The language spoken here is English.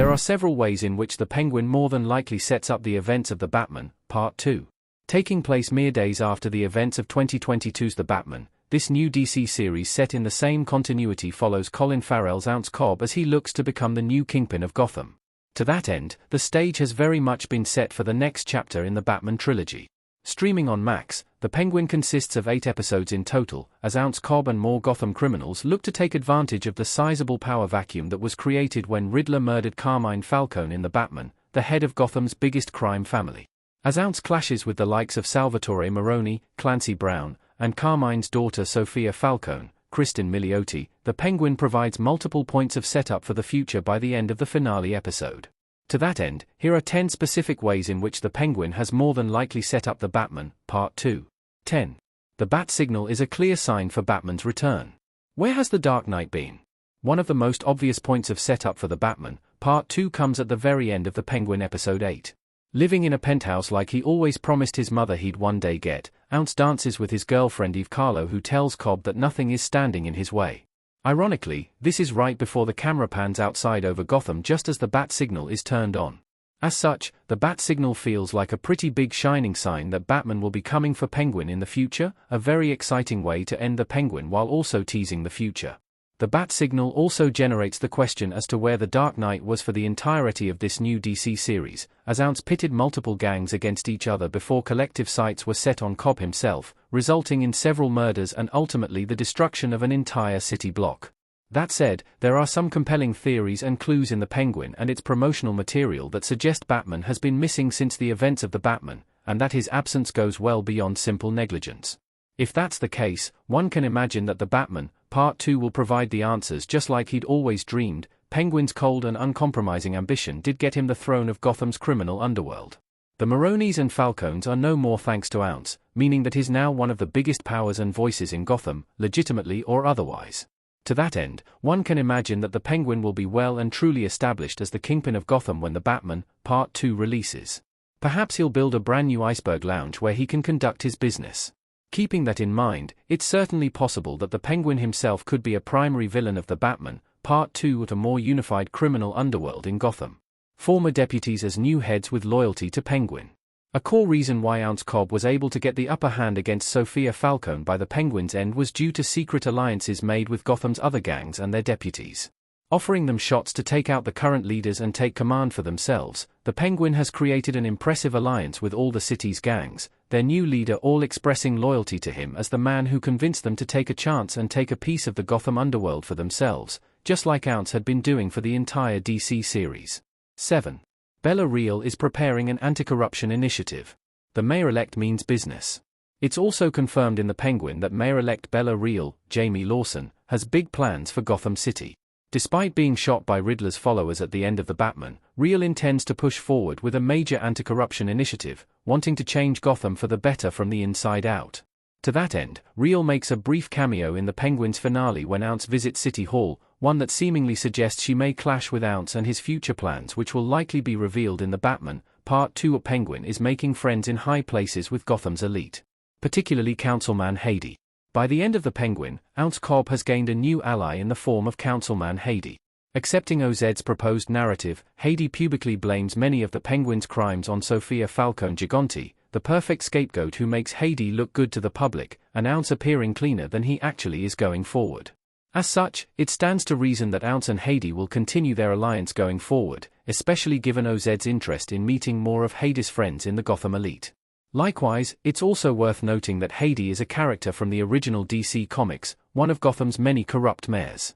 There are several ways in which the Penguin more than likely sets up the events of The Batman, Part 2. Taking place mere days after the events of 2022's The Batman, this new DC series set in the same continuity follows Colin Farrell's Ounce Cobb as he looks to become the new Kingpin of Gotham. To that end, the stage has very much been set for the next chapter in the Batman trilogy. Streaming on Max, The Penguin consists of 8 episodes in total, as Ounce Cobb and more Gotham criminals look to take advantage of the sizable power vacuum that was created when Riddler murdered Carmine Falcone in The Batman, the head of Gotham's biggest crime family. As Ounce clashes with the likes of Salvatore Maroni, Clancy Brown, and Carmine's daughter Sophia Falcone, Kristen Milioti, the Penguin provides multiple points of setup for the future by the end of the finale episode. To that end, here are 10 specific ways in which the Penguin has more than likely set up The Batman, Part 2. 10. The bat signal is a clear sign for Batman's return. Where has the Dark Knight been? One of the most obvious points of setup for The Batman, Part 2 comes at the very end of The Penguin Episode 8. Living in a penthouse like he always promised his mother he'd one day get, Ounce dances with his girlfriend Eve Carlo, who tells Cobb that nothing is standing in his way. Ironically, this is right before the camera pans outside over Gotham just as the bat signal is turned on. As such, the bat signal feels like a pretty big shining sign that Batman will be coming for Penguin in the future, a very exciting way to end the Penguin while also teasing the future. The bat signal also generates the question as to where the Dark Knight was for the entirety of this new DC series, as Ounce pitted multiple gangs against each other before collective sights were set on Cobb himself, resulting in several murders and ultimately the destruction of an entire city block. That said, there are some compelling theories and clues in the Penguin and its promotional material that suggest Batman has been missing since the events of The Batman, and that his absence goes well beyond simple negligence. If that's the case, one can imagine that The Batman, Part 2 will provide the answers just like he'd always dreamed. Penguin's cold and uncompromising ambition did get him the throne of Gotham's criminal underworld. The Maronis and Falcones are no more thanks to Ounce, meaning that he's now one of the biggest powers and voices in Gotham, legitimately or otherwise. To that end, one can imagine that the Penguin will be well and truly established as the Kingpin of Gotham when The Batman, Part 2 releases. Perhaps he'll build a brand new iceberg lounge where he can conduct his business. Keeping that in mind, it's certainly possible that the Penguin himself could be a primary villain of The Batman, Part 2 at a more unified criminal underworld in Gotham. Former deputies as new heads with loyalty to Penguin. A core reason why Ounce Cobb was able to get the upper hand against Sophia Falcone by the Penguin's end was due to secret alliances made with Gotham's other gangs and their deputies. Offering them shots to take out the current leaders and take command for themselves, the Penguin has created an impressive alliance with all the city's gangs, their new leader all expressing loyalty to him as the man who convinced them to take a chance and take a piece of the Gotham underworld for themselves, just like Ounce had been doing for the entire DC series. 7. Bella Real is preparing an anti-corruption initiative. The mayor-elect means business. It's also confirmed in the Penguin that mayor-elect Bella Real, Jamie Lawson, has big plans for Gotham City. Despite being shot by Riddler's followers at the end of The Batman, Real intends to push forward with a major anti-corruption initiative, wanting to change Gotham for the better from the inside out. To that end, Real makes a brief cameo in the Penguin's finale when Ounce visits City Hall, one that seemingly suggests she may clash with Ounce and his future plans, which will likely be revealed in The Batman, Part 2. A Penguin is making friends in high places with Gotham's elite, particularly Councilman Hady. By the end of The Penguin, Ounce Cobb has gained a new ally in the form of Councilman Hady. Accepting OZ's proposed narrative, Hady publicly blames many of the Penguin's crimes on Sophia Falcone Gigante, the perfect scapegoat who makes Hady look good to the public, and Ounce appearing cleaner than he actually is going forward. As such, it stands to reason that Ounce and Hady will continue their alliance going forward, especially given OZ's interest in meeting more of Hady's friends in the Gotham elite. Likewise, it's also worth noting that Hady is a character from the original DC Comics, one of Gotham's many corrupt mayors.